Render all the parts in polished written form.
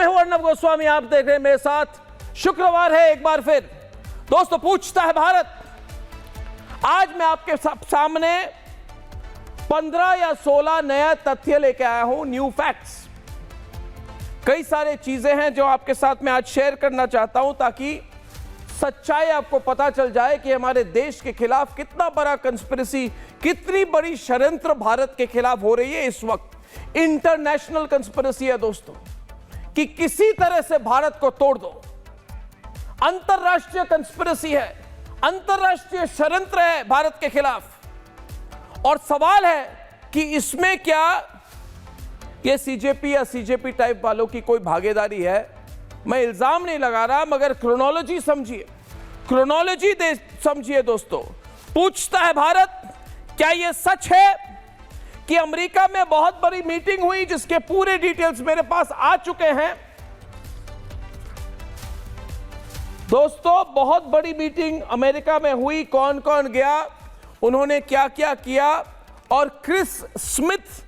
मैं हूं अर्नब गोस्वामी, आप देख रहे हैं मेरे साथ। शुक्रवार है एक बार फिर दोस्तों, पूछता है भारत। आज मैं आपके सामने 15 या 16 नया तथ्य लेके आया हूं, न्यू फैक्ट्स। कई सारे चीजें हैं जो आपके साथ में आज शेयर करना चाहता हूं, ताकि सच्चाई आपको पता चल जाए कि हमारे देश के खिलाफ कितना बड़ा कंस्पिरेसी, कितनी बड़ी षड्यंत्र भारत के खिलाफ हो रही है। इस वक्त इंटरनेशनल कंस्पिरेसी है दोस्तों, कि किसी तरह से भारत को तोड़ दो। अंतरराष्ट्रीय कंस्पिरेसी है, अंतरराष्ट्रीय षड्यंत्र है भारत के खिलाफ। और सवाल है कि इसमें क्या ये सीजेपी या सीजेपी टाइप वालों की कोई भागीदारी है। मैं इल्जाम नहीं लगा रहा, मगर क्रोनोलॉजी समझिए, क्रोनोलॉजी समझिए दोस्तों। पूछता है भारत, क्या यह सच है कि अमेरिका में बहुत बड़ी मीटिंग हुई, जिसके पूरे डिटेल्स मेरे पास आ चुके हैं दोस्तों। बहुत बड़ी मीटिंग अमेरिका में हुई, कौन कौन गया, उन्होंने क्या क्या किया। और क्रिस स्मिथ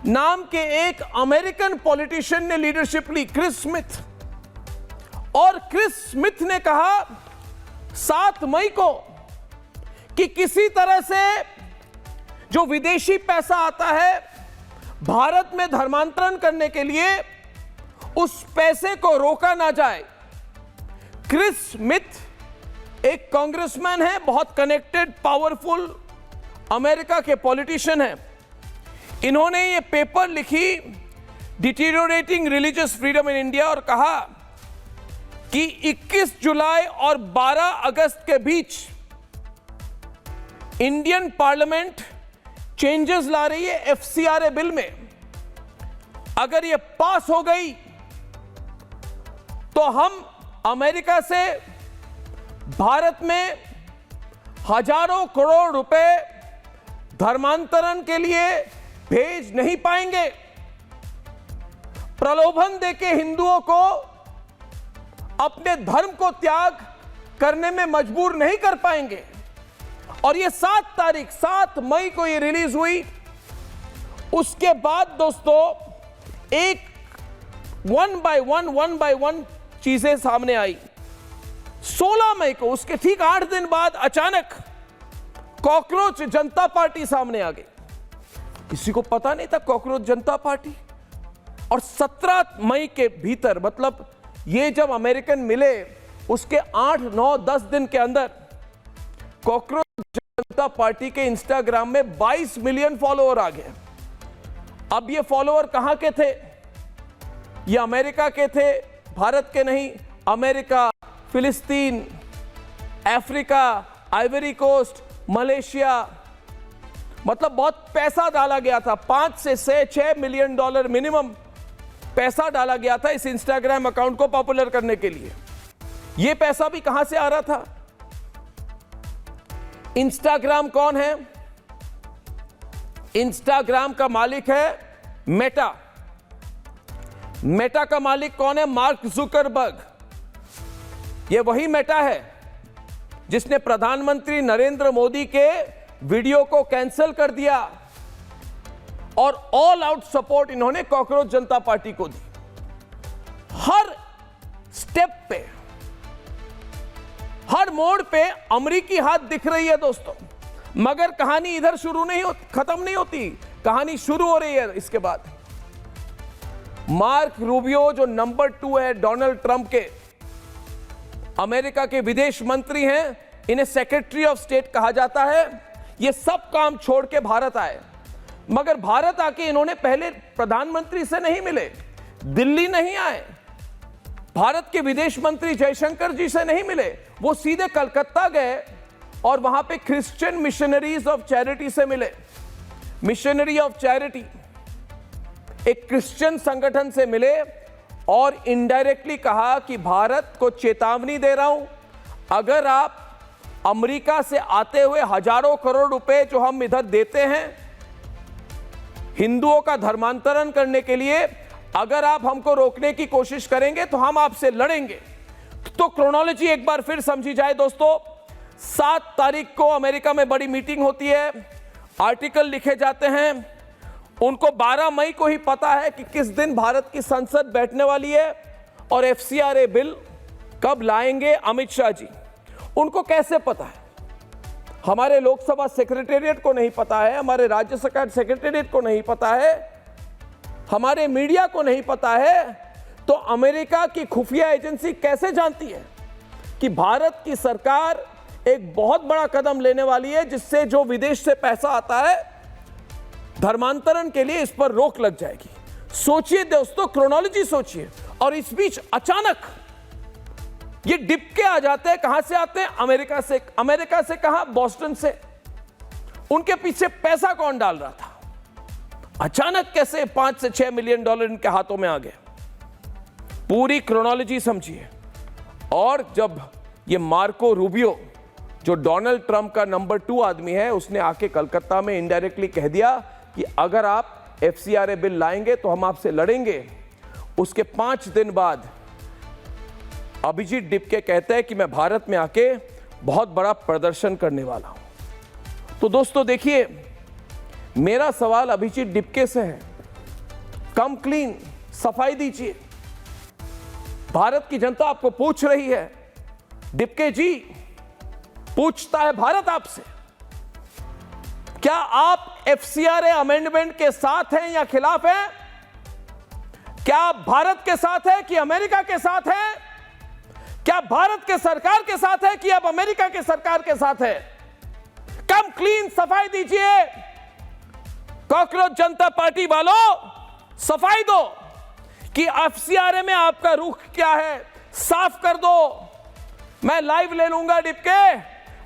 नाम के एक अमेरिकन पॉलिटिशियन ने लीडरशिप ली, क्रिस स्मिथ। और क्रिस स्मिथ ने कहा 7 मई को कि किसी तरह से जो विदेशी पैसा आता है भारत में धर्मांतरण करने के लिए, उस पैसे को रोका ना जाए। क्रिस स्मिथ एक कांग्रेसमैन है, बहुत कनेक्टेड, पावरफुल अमेरिका के पॉलिटिशियन हैं। इन्होंने ये पेपर लिखी, deteriorating religious freedom in India, और कहा कि 21 जुलाई और 12 अगस्त के बीच इंडियन पार्लियामेंट चेंजेस ला रही है एफसीआरए बिल में। अगर ये पास हो गई तो हम अमेरिका से भारत में हजारों करोड़ रुपए धर्मांतरण के लिए भेज नहीं पाएंगे। प्रलोभन देके हिंदुओं को अपने धर्म को त्याग करने में मजबूर नहीं कर पाएंगे। और ये 7 मई को ये रिलीज हुई। उसके बाद दोस्तों एक वन बाय वन चीजें सामने आई। 16 मई को, उसके ठीक 8 दिन बाद, अचानक कॉकरोच जनता पार्टी सामने आ गई। किसी को पता नहीं था कॉकरोच जनता पार्टी। और 17 मई के भीतर, मतलब ये जब अमेरिकन मिले उसके 8, 9, 10 दिन के अंदर कॉकरोच जनता पार्टी के इंस्टाग्राम में 22 मिलियन फॉलोअर आ गए। अब ये फॉलोअर कहां के थे? ये अमेरिका के थे, भारत के नहीं। अमेरिका, फिलिस्तीन, अफ्रीका, आइवरी कोस्ट, मलेशिया, मतलब बहुत पैसा डाला गया था। 5 से 6 मिलियन डॉलर मिनिमम पैसा डाला गया था इस इंस्टाग्राम अकाउंट को पॉपुलर करने के लिए। यह पैसा भी कहां से आ रहा था? इंस्टाग्राम कौन है? इंस्टाग्राम का मालिक है मेटा। मेटा का मालिक कौन है? Mark Zuckerberg. यह वही मेटा है जिसने प्रधानमंत्री नरेंद्र मोदी के वीडियो को कैंसिल कर दिया, और ऑल आउट सपोर्ट इन्होंने कॉकरोच जनता पार्टी को दी। हर स्टेप पे, हर मोड़ पे अमेरिकी हाथ दिख रही है दोस्तों। मगर कहानी इधर शुरू नहीं होती, खत्म नहीं होती, कहानी शुरू हो रही है इसके बाद। मार्क रूबियो, जो नंबर 2 है डोनाल्ड ट्रंप के, अमेरिका के विदेश मंत्री हैं, इन्हें सेक्रेटरी ऑफ स्टेट कहा जाता है। ये सब काम छोड़ के भारत आए। मगर भारत आके इन्होंने पहले प्रधानमंत्री से नहीं मिले, दिल्ली नहीं आए, भारत के विदेश मंत्री जयशंकर जी से नहीं मिले। वो सीधे कलकत्ता गए और वहां पे क्रिश्चियन मिशनरीज ऑफ चैरिटी से मिले। मिशनरी ऑफ चैरिटी एक क्रिश्चियन संगठन से मिले और इनडायरेक्टली कहा कि भारत को चेतावनी दे रहा हूं, अगर आप अमेरिका से आते हुए हजारों करोड़ रुपए जो हम इधर देते हैं हिंदुओं का धर्मांतरण करने के लिए, अगर आप हमको रोकने की कोशिश करेंगे तो हम आपसे लड़ेंगे। तो क्रोनोलॉजी एक बार फिर समझी जाए दोस्तों। 7 तारीख को अमेरिका में बड़ी मीटिंग होती है, आर्टिकल लिखे जाते हैं, उनको 12 मई को ही पता है कि किस दिन भारत की संसद बैठने वाली है और एफसीआरए बिल कब लाएंगे अमित शाह जी। उनको कैसे पता है? हमारे लोकसभा सेक्रेटेरिएट को नहीं पता है, हमारे राज्य सरकार सेक्रेटेरिएट को नहीं पता है, हमारे मीडिया को नहीं पता है, तो अमेरिका की खुफिया एजेंसी कैसे जानती है कि भारत की सरकार एक बहुत बड़ा कदम लेने वाली है जिससे जो विदेश से पैसा आता है धर्मांतरण के लिए इस पर रोक लग जाएगी। सोचिए दोस्तों, क्रोनोलॉजी सोचिए। और इस बीच अचानक ये डिप के आ जाते हैं। कहां से आते हैं? अमेरिका से। अमेरिका से कहां? बॉस्टन से। उनके पीछे पैसा कौन डाल रहा था? अचानक कैसे 5 से 6 मिलियन डॉलर इनके हाथों में आ गए? पूरी क्रोनोलॉजी समझिए। और जब ये मार्को रूबियो, जो डोनाल्ड ट्रंप का नंबर 2 आदमी है, उसने आके कलकत्ता में इनडायरेक्टली कह दिया कि अगर आप एफसीआरए बिल लाएंगे तो हम आपसे लड़ेंगे। उसके 5 दिन बाद अभिजीत डिपके कहते हैं कि मैं भारत में आके बहुत बड़ा प्रदर्शन करने वाला हूं। तो दोस्तों देखिए, मेरा सवाल अभिजीत डिपके से है, कम क्लीन, सफाई दीजिए। भारत की जनता आपको पूछ रही है, डिपके जी, पूछता है भारत आपसे, क्या आप एफसीआरए अमेंडमेंट के साथ हैं या खिलाफ हैं? क्या आप भारत के साथ हैं कि अमेरिका के साथ हैं? क्या भारत के सरकार के साथ है कि आप अमेरिका के सरकार के साथ है? कम क्लीन, सफाई दीजिए। कॉकरोच जनता पार्टी वालों, सफाई दो कि एफसीआरए में आपका रुख क्या है, साफ कर दो। मैं लाइव ले लूंगा डिपके,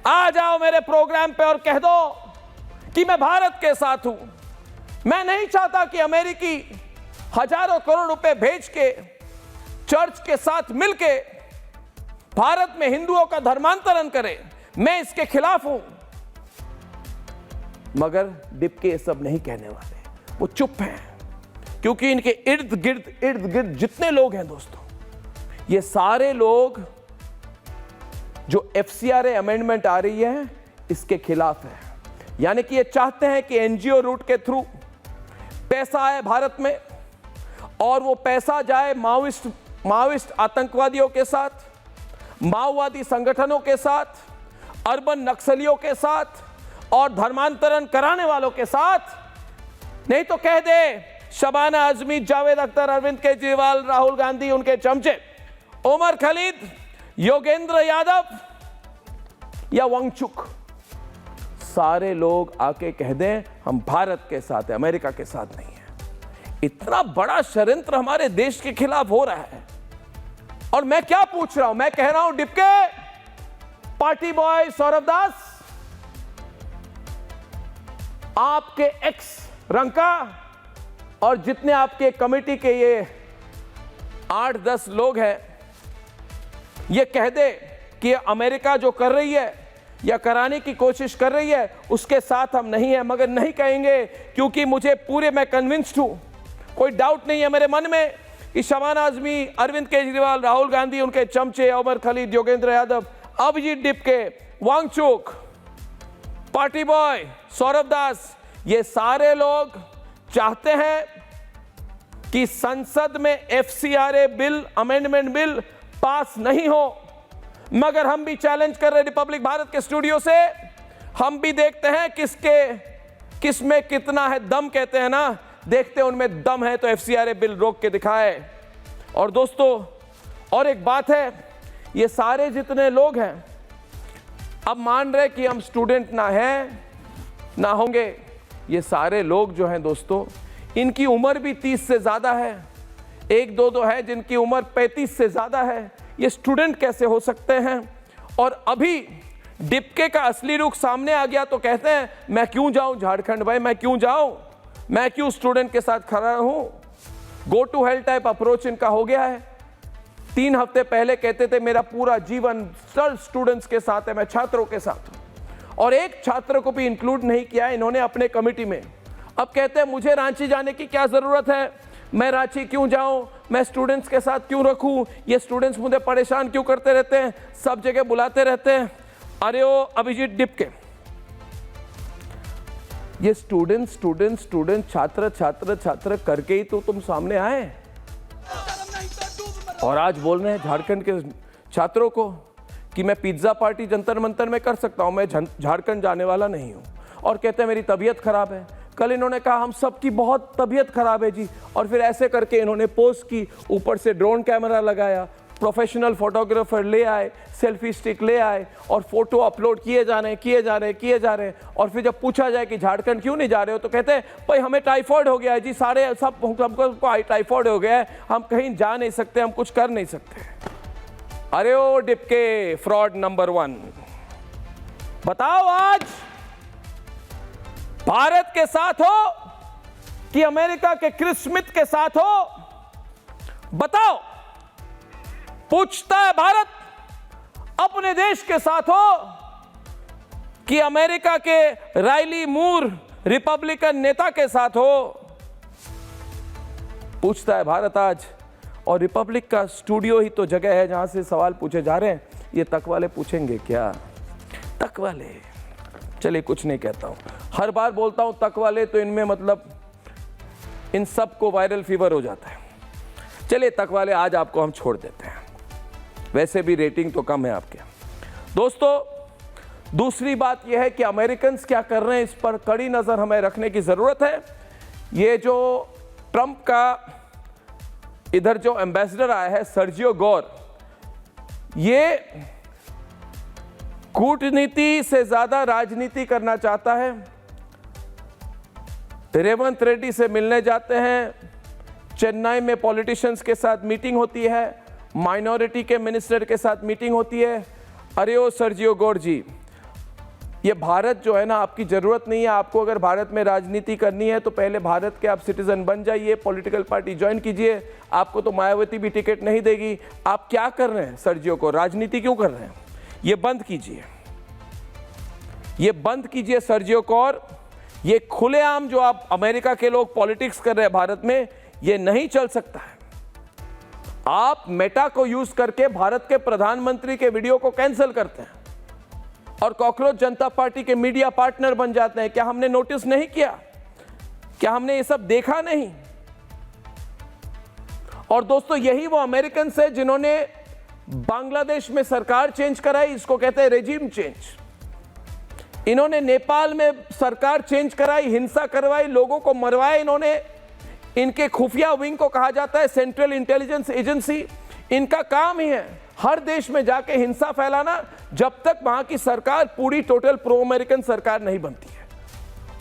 आ जाओ मेरे प्रोग्राम पे और कह दो कि मैं भारत के साथ हूं। मैं नहीं चाहता कि अमेरिकी हजारों करोड़ रुपए भेज के चर्च के साथ मिलके भारत में हिंदुओं का धर्मांतरण करे। मैं इसके खिलाफ हूं। मगर डिपके ये सब नहीं कहने वाले, वो चुप हैं, क्योंकि इनके इर्द गिर्द जितने लोग हैं दोस्तों, ये सारे लोग जो एफसीआरए अमेंडमेंट आ रही है इसके खिलाफ है। यानी कि ये चाहते हैं कि एनजीओ रूट के थ्रू पैसा आए भारत में और वो पैसा जाए माओइस्ट आतंकवादियों के साथ, माओवादी संगठनों के साथ, अर्बन नक्सलियों के साथ और धर्मांतरण कराने वालों के साथ। नहीं तो कह दे शबाना आजमी, जावेद अख्तर, अरविंद केजरीवाल, राहुल गांधी, उनके चमचे, उमर खालिद, योगेंद्र यादव या वांगचुक, सारे लोग आके कह दें हम भारत के साथ हैं, अमेरिका के साथ नहीं है। इतना बड़ा षड्यंत्र हमारे देश के खिलाफ हो रहा है। और मैं क्या पूछ रहा हूं? मैं कह रहा हूं डिपके, पार्टी बॉय सौरभ दास, आपके एक्स रंका और जितने आपके कमेटी के ये 8-10 लोग हैं, ये कह दे कि अमेरिका जो कर रही है या कराने की कोशिश कर रही है उसके साथ हम नहीं है। मगर नहीं कहेंगे, क्योंकि मैं कन्विंस्ड हूं, कोई डाउट नहीं है मेरे मन में कि शबाना आजमी, अरविंद केजरीवाल, राहुल गांधी, उनके चमचे, उमर खालिद, योगेंद्र यादव, अभिजीत डिपके, वांगचुक, पार्टी बॉय सौरभ दास, ये सारे लोग चाहते हैं कि संसद में FCRA bill, amendment bill pass नहीं हो। मगर हम भी चैलेंज कर रहे रिपब्लिक भारत के स्टूडियो से, हम भी देखते हैं किस में कितना है दम, कहते हैं ना, देखते हैं उनमें दम है तो एफसीआरए बिल रोक के दिखाए। और दोस्तों और एक बात है, ये सारे जितने लोग हैं अब मान रहे कि हम स्टूडेंट ना हैं ना होंगे। ये सारे लोग जो हैं दोस्तों, इनकी उम्र भी 30 से ज़्यादा है, 1-2 है जिनकी उम्र 35 से ज़्यादा है। ये स्टूडेंट कैसे हो सकते हैं? और अभी डिपके का असली रुख सामने आ गया तो कहते हैं मैं क्यों जाऊं झारखंड भाई, मैं क्यों जाऊं, मैं क्यों स्टूडेंट के साथ खड़ा रहूं। Go to hell type approach इनका हो गया है। 3 हफ्ते पहले कहते थे मेरा पूरा जीवन सब स्टूडेंट्स के साथ है, मैं छात्रों के साथ हूं, और एक छात्र को भी इंक्लूड नहीं किया इन्होंने अपने कमेटी में। अब कहते हैं मुझे रांची जाने की क्या जरूरत है, मैं रांची क्यों जाऊं, मैं स्टूडेंट्स के साथ क्यों रखूं, ये स्टूडेंट्स मुझे परेशान क्यों करते रहते हैं, सब जगह बुलाते रहते हैं। अरे ओ अभिजीत डिपके, ये स्टूडेंट छात्र करके ही तो तुम सामने आए और आज बोल रहे हैं झारखंड के छात्रों को कि मैं पिज्जा पार्टी जंतर मंतर में कर सकता हूं, मैं झारखंड जाने वाला नहीं हूं, और कहते हैं मेरी तबीयत खराब है। कल इन्होंने कहा हम सबकी बहुत तबीयत खराब है जी, और फिर ऐसे करके इन्होंने पोस्ट की, ऊपर से ड्रोन कैमरा लगाया, प्रोफेशनल फोटोग्राफर ले आए, सेल्फी स्टिक ले आए और फोटो अपलोड किए जा रहे हैं। और फिर जब पूछा जाए कि झारखंड क्यों नहीं जा रहे हो तो कहते हैं भाई हमें टाइफाइड हो गया है जी, सारे सबको टाइफाइड हो गया है, हम कहीं जा नहीं सकते, हम कुछ कर नहीं सकते। अरे ओ डिपके फ्रॉड नंबर 1, बताओ आज भारत के साथ हो कि अमेरिका के क्रिस स्मिथ के साथ हो? बताओ। पूछता है भारत अपने देश के साथ हो कि अमेरिका के राइली मूर रिपब्लिकन नेता के साथ हो? पूछता है भारत आज। और रिपब्लिक का स्टूडियो ही तो जगह है जहां से सवाल पूछे जा रहे हैं। ये तक वाले पूछेंगे क्या? तक वाले, चलिए कुछ नहीं कहता हूं, हर बार बोलता हूं तक वाले, तो इनमें मतलब इन सबको वायरल फीवर हो जाता है। चलिए तक वाले आज आपको हम छोड़ देते हैं, वैसे भी रेटिंग तो कम है आपके। दोस्तों, दूसरी बात यह है कि अमेरिकन क्या कर रहे हैं, इस पर कड़ी नजर हमें रखने की जरूरत है। ये जो ट्रंप का इधर जो एम्बेसडर आया है सर्जियो गोर, ये कूटनीति से ज्यादा राजनीति करना चाहता है। रेवंत रेड्डी से मिलने जाते हैं, चेन्नई में पॉलिटिशियंस के साथ मीटिंग होती है, माइनॉरिटी के मिनिस्टर के साथ मीटिंग होती है। अरे ओ सर्जियो गोर जी, ये भारत जो है ना, आपकी ज़रूरत नहीं है। आपको अगर भारत में राजनीति करनी है तो पहले भारत के आप सिटीजन बन जाइए, पॉलिटिकल पार्टी ज्वाइन कीजिए। आपको तो मायावती भी टिकट नहीं देगी। आप क्या कर रहे हैं सर्जियो को, राजनीति क्यों कर रहे हैं? ये बंद कीजिए, ये बंद कीजिए सर्जियो कौर। ये खुलेआम जो आप अमेरिका के लोग पॉलिटिक्स कर रहे हैं भारत में, ये नहीं चल सकता है। आप मेटा को यूज करके भारत के प्रधानमंत्री के वीडियो को कैंसिल करते हैं और कॉकरोच जनता पार्टी के मीडिया पार्टनर बन जाते हैं। क्या हमने नोटिस नहीं किया? क्या हमने ये सब देखा नहीं? और दोस्तों, यही वो अमेरिकन है जिन्होंने बांग्लादेश में सरकार चेंज कराई, इसको कहते हैं रेजिम चेंज। इन्होंने नेपाल में सरकार चेंज कराई, हिंसा करवाई, लोगों को मरवाया इन्होंने। इनके खुफिया विंग को कहा जाता है सेंट्रल इंटेलिजेंस एजेंसी। इनका काम ही है हर देश में जाके हिंसा फैलाना, जब तक वहां की सरकार पूरी टोटल प्रो अमेरिकन सरकार नहीं बनती है।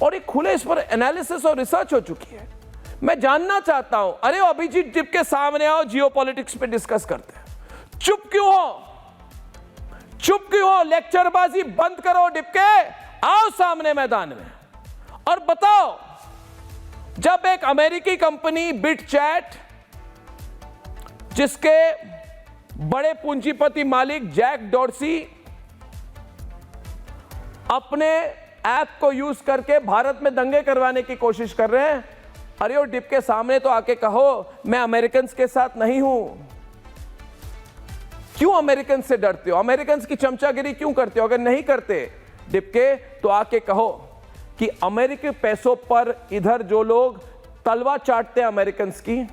और एक खुले इस पर एनालिसिस और रिसर्च हो चुकी है। मैं जानना चाहता हूं, अरे अभिजीत डिप के सामने आओ, जियोपॉलिटिक्स पे डिस्कस करते हैं। चुप क्यों हो? चुप क्यों हो? लेक्चरबाजी बंद करो डिपके, आओ सामने मैदान में और बताओ, जब एक अमेरिकी कंपनी बिटचैट, जिसके बड़े पूंजीपति मालिक जैक डॉर्सी अपने ऐप को यूज करके भारत में दंगे करवाने की कोशिश कर रहे हैं, अरे वो डिप के सामने तो आके कहो मैं अमेरिकन के साथ नहीं हूं। क्यों अमेरिकन से डरते हो? अमेरिकन की चमचागिरी क्यों करते हो? अगर नहीं करते डिप के, तो आके कहो कि अमेरिकी पैसों पर इधर जो लोग तलवा चाटते हैं अमेरिकन की,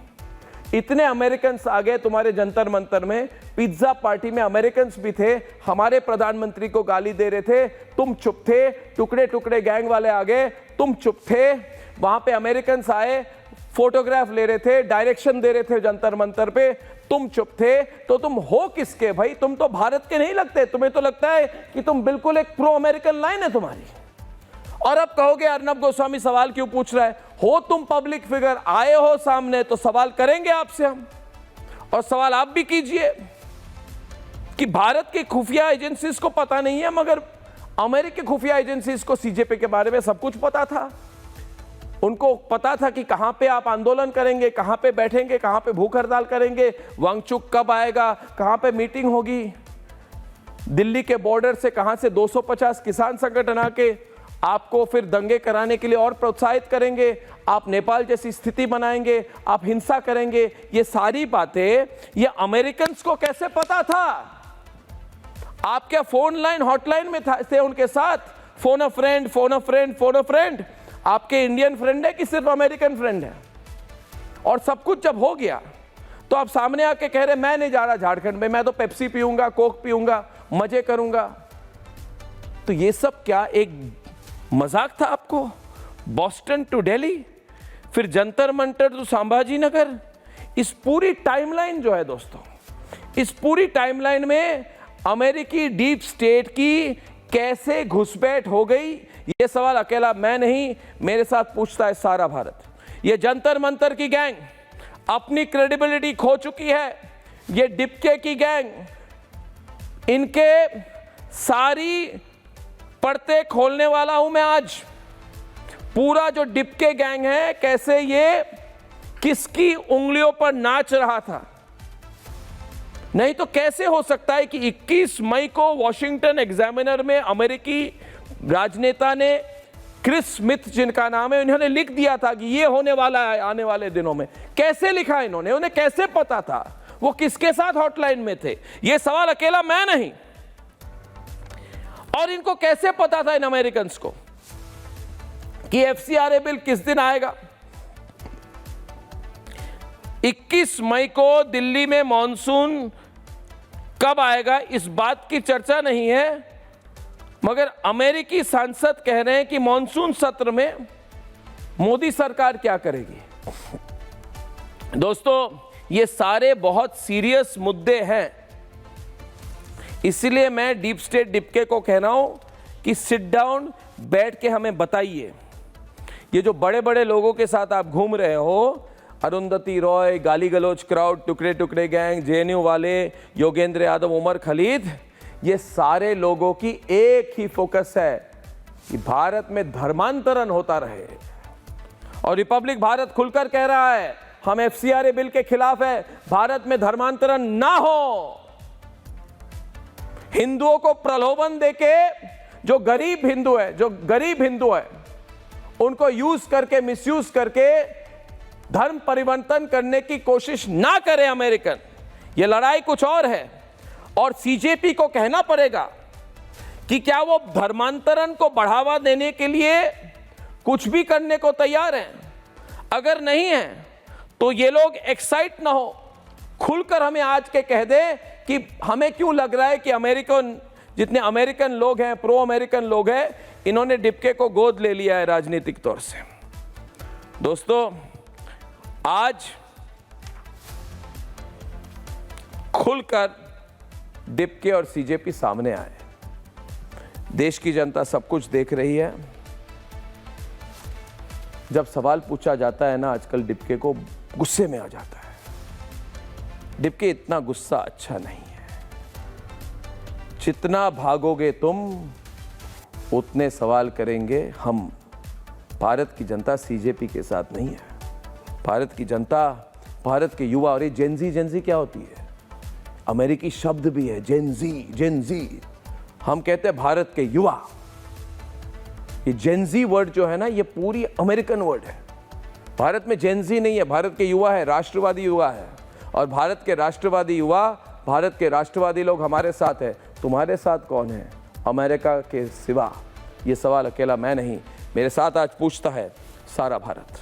इतने अमेरिकन आ गए तुम्हारे जंतर मंतर में, पिज्जा पार्टी में अमेरिकन भी थे, हमारे प्रधानमंत्री को गाली दे रहे थे, तुम चुप थे। टुकड़े टुकड़े गैंग वाले आ गए, तुम चुप थे। वहां पे अमेरिकन आए, फोटोग्राफ ले रहे थे, डायरेक्शन दे रहे थे जंतर मंतर पे, तुम चुप थे। तो तुम हो किसके भाई? तुम तो भारत के नहीं लगते। तुम्हें तो लगता है कि तुम बिल्कुल एक प्रो अमेरिकन लाइन है तुम्हारी। और अब कहोगे अर्नब गोस्वामी सवाल क्यों पूछ रहा है? हो तुम पब्लिक फिगर, आए हो सामने, तो सवाल करेंगे आपसे हम, और सवाल आप भी कीजिए कि भारत की खुफिया एजेंसीज को पता नहीं है, मगर अमेरिकी खुफिया एजेंसीज को सीजेपी के बारे में सब कुछ पता था। उनको पता था कि कहां पे आप आंदोलन करेंगे, कहां पे बैठेंगे, कहां पे भूख हड़ताल करेंगे, वांगचुक कब आएगा, कहां पे मीटिंग होगी। दिल्ली के बॉर्डर से कहां से 250 किसान संगठन आके आपको फिर दंगे कराने के लिए और प्रोत्साहित करेंगे, आप नेपाल जैसी स्थिति बनाएंगे, आप हिंसा करेंगे। ये सारी बातें ये अमेरिकन को कैसे पता था? आप क्या फोन लाइन हॉटलाइन में थे उनके साथ? फोन अ फ्रेंड, फोन अ फ्रेंड, फोन अ फ्रेंड। आपके इंडियन फ्रेंड है कि सिर्फ अमेरिकन फ्रेंड है? और सब कुछ जब हो गया तो आप सामने आके कह रहे मैं नहीं जा रहा झारखंड में, मैं तो पेप्सी पीऊंगा, कोक पीऊंगा, मजे करूंगा। तो ये सब क्या एक मजाक था आपको? बॉस्टन टू दिल्ली, फिर जंतर मंतर टू संभाजी नगर, इस पूरी टाइमलाइन जो है दोस्तों, इस पूरी टाइमलाइन में अमेरिकी डीप स्टेट की कैसे घुसपैठ हो गई, ये सवाल अकेला मैं नहीं, मेरे साथ पूछता है सारा भारत। ये जंतर मंतर की गैंग अपनी क्रेडिबिलिटी खो चुकी है। ये डिपके की गैंग, इनके सारी पर्दे खोलने वाला हूं मैं आज। पूरा जो डिपके गैंग है, कैसे ये किसकी उंगलियों पर नाच रहा था। नहीं तो कैसे हो सकता है कि 21 मई को वॉशिंगटन एग्जामिनर में अमेरिकी राजनेता ने, क्रिस स्मिथ जिनका नाम है, उन्होंने लिख दिया था कि ये होने वाला है आने वाले दिनों में। कैसे लिखा इन्होंने? उन्हें कैसे पता था? वो किसके साथ हॉटलाइन में थे? ये सवाल अकेला मैं नहीं। और इनको कैसे पता था इन अमेरिकन को कि FCRA बिल किस दिन आएगा? 21 मई को दिल्ली में मॉनसून कब आएगा इस बात की चर्चा नहीं है, मगर अमेरिकी सांसद कह रहे हैं कि मॉनसून सत्र में मोदी सरकार क्या करेगी। दोस्तों, ये सारे बहुत सीरियस मुद्दे हैं, इसलिए मैं डीप स्टेट डिपके को कह रहा हूं कि सिट डाउन, बैठ के हमें बताइए। ये जो बड़े बड़े लोगों के साथ आप घूम रहे हो, अरुंधति रॉय, गाली गलौज क्राउड, टुकड़े टुकड़े गैंग, JNU वाले, योगेंद्र यादव, उमर खलीद, ये सारे लोगों की एक ही फोकस है कि भारत में धर्मांतरण होता रहे। और रिपब्लिक भारत खुलकर कह रहा है हम FCRA बिल के खिलाफ है, भारत में धर्मांतरण ना हो। हिंदुओं को प्रलोभन देके जो गरीब हिंदू है उनको यूज करके, मिसयूज करके धर्म परिवर्तन करने की कोशिश ना करें अमेरिकन। ये लड़ाई कुछ और है। और CJP को कहना पड़ेगा कि क्या वो धर्मांतरण को बढ़ावा देने के लिए कुछ भी करने को तैयार हैं। अगर नहीं है तो ये लोग एक्साइट ना हो, खुलकर हमें आज के कह दे कि हमें क्यों लग रहा है कि अमेरिकन, जितने अमेरिकन लोग हैं, प्रो अमेरिकन लोग हैं, इन्होंने डिपके को गोद ले लिया है राजनीतिक तौर से। दोस्तों, आज खुलकर डिपके और CJP सामने आए। देश की जनता सब कुछ देख रही है। जब सवाल पूछा जाता है ना, आजकल डिपके को गुस्से में आ जाता है। डिपके, इतना गुस्सा अच्छा नहीं है। जितना भागोगे तुम उतने सवाल करेंगे हम। भारत की जनता CJP के साथ नहीं है। भारत की जनता, भारत के युवा, और ये जेनजी क्या होती है? अमेरिकी शब्द भी है, जेनजी। हम कहते हैं भारत के युवा। ये जेनजी वर्ड जो है ना, ये पूरी अमेरिकन वर्ड है। भारत में जेनजी नहीं है, भारत के युवा है, राष्ट्रवादी युवा है। और भारत के राष्ट्रवादी युवा, भारत के राष्ट्रवादी लोग हमारे साथ है। तुम्हारे साथ कौन है अमेरिका के सिवा? ये सवाल अकेला मैं नहीं, मेरे साथ आज पूछता है सारा भारत।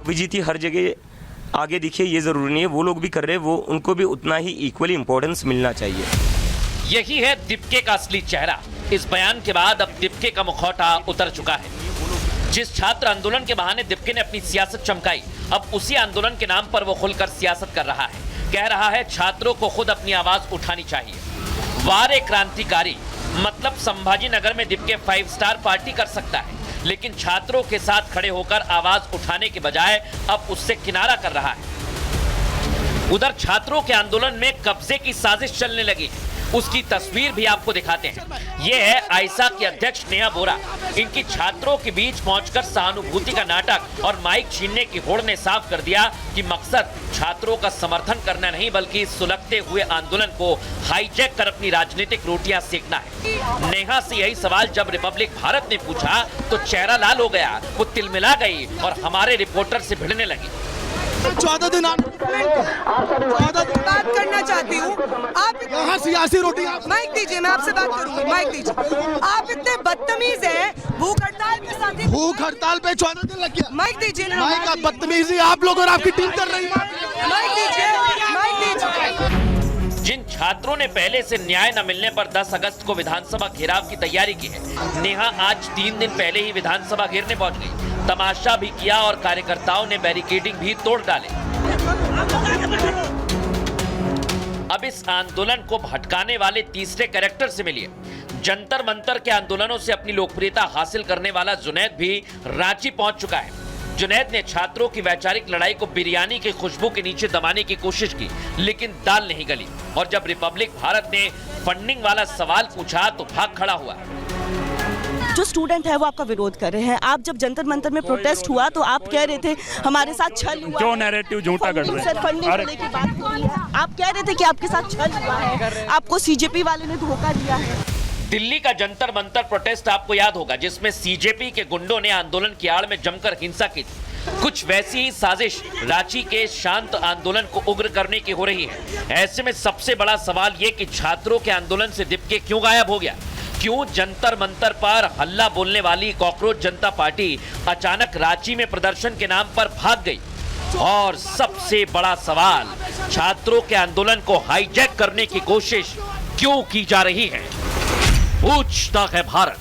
विजीती हर जगह आगे दिखे ये ज़रूरी नहीं है, वो लोग भी कर रहे हैं, वो उनको भी उतना ही इक्वली इम्पोर्टेंस मिलना चाहिए। यही है डिपके का असली चेहरा। इस बयान के बाद अब डिपके का मुखौटा उतर चुका है। जिस छात्र आंदोलन के बहाने डिपके ने अपनी सियासत चमकाई, अब उसी आंदोलन के नाम पर वो खुलकर सियासत कर रहा है। कह रहा है छात्रों को खुद अपनी आवाज उठानी चाहिए। वारे क्रांतिकारी, मतलब संभाजी नगर में डिपके 5 स्टार पार्टी कर सकता है, लेकिन छात्रों के साथ खड़े होकर आवाज उठाने के बजाय अब उससे किनारा कर रहा है। उधर छात्रों के आंदोलन में कब्जे की साजिश चलने लगी, उसकी तस्वीर भी आपको दिखाते हैं। ये है आयसा की अध्यक्ष नेहा बोरा। इनकी छात्रों के बीच पहुंचकर सहानुभूति का नाटक और माइक छीनने की होड़ ने साफ कर दिया कि मकसद छात्रों का समर्थन करना नहीं, बल्कि सुलगते हुए आंदोलन को हाईजैक कर अपनी राजनीतिक रोटियां सेकना है। नेहा से यही सवाल जब रिपब्लिक भारत ने पूछा तो चेहरा लाल हो गया, वो तिलमिला गई और हमारे रिपोर्टर से भिड़ने लगी। 14 दिन बात करना चाहती हूँ। आप यहाँ सियासी रोटी आप माइक दीजिए, मैं आपसे बात करूंगी। माइक दीजिए। आप इतने बदतमीज हैं, भूख हड़ताल के साथ ही भूख हड़ताल पे 14 दिन लग गया। माइक दीजिए ना। माइक आप बदतमीजी आप लोग और आपकी टीम कर रही है। माइक दीजिए, माइक दीजिए। जिन छात्रों ने पहले से न्याय न मिलने पर 10 अगस्त को विधानसभा घेराव की तैयारी की है, नेहा आज 3 दिन पहले ही विधानसभा घेरने पहुंच गई। तमाशा भी किया और कार्यकर्ताओं ने बैरिकेडिंग भी तोड़ डाले। अब इस आंदोलन को भटकाने वाले तीसरे कैरेक्टर से मिलिए। जंतर मंतर के आंदोलनों से अपनी लोकप्रियता हासिल करने वाला जुनैद भी रांची पहुंच चुका है। जुनैद ने छात्रों की वैचारिक लड़ाई को बिरयानी की खुशबू के नीचे दबाने की कोशिश की, लेकिन दाल नहीं गली। और जब रिपब्लिक भारत ने फंडिंग वाला सवाल पूछा तो भाग खड़ा हुआ। जो स्टूडेंट है वो आपका विरोध कर रहे हैं। आप जब जंतर मंतर में प्रोटेस्ट हुआ तो आप कह रहे थे हमारे साथ छल हुआ। क्यों नैरेटिव झूठा कर रहे हैं? सर, फंडिंग को लेकर बात हो रही है। आप कह रहे थे कि आपके साथ छल हुआ है, आपको सीजेपी वाले ने धोखा दिया है। दिल्ली का जंतर मंतर प्रोटेस्ट आपको याद होगा, जिसमें सीजेपी के गुंडों ने आंदोलन की आड़ में जमकर हिंसा की थी। कुछ वैसी ही साजिश रांची के शांत आंदोलन को उग्र करने की हो रही है। ऐसे में सबसे बड़ा सवाल ये कि छात्रों के आंदोलन से दीपके क्यों गायब हो गया? क्यों जंतर मंतर पर हल्ला बोलने वाली कॉकरोच जनता पार्टी अचानक रांची में प्रदर्शन के नाम पर भाग गई? और सबसे बड़ा सवाल, छात्रों के आंदोलन को हाईजैक करने की कोशिश क्यों की जा रही है? पूछता है भारत।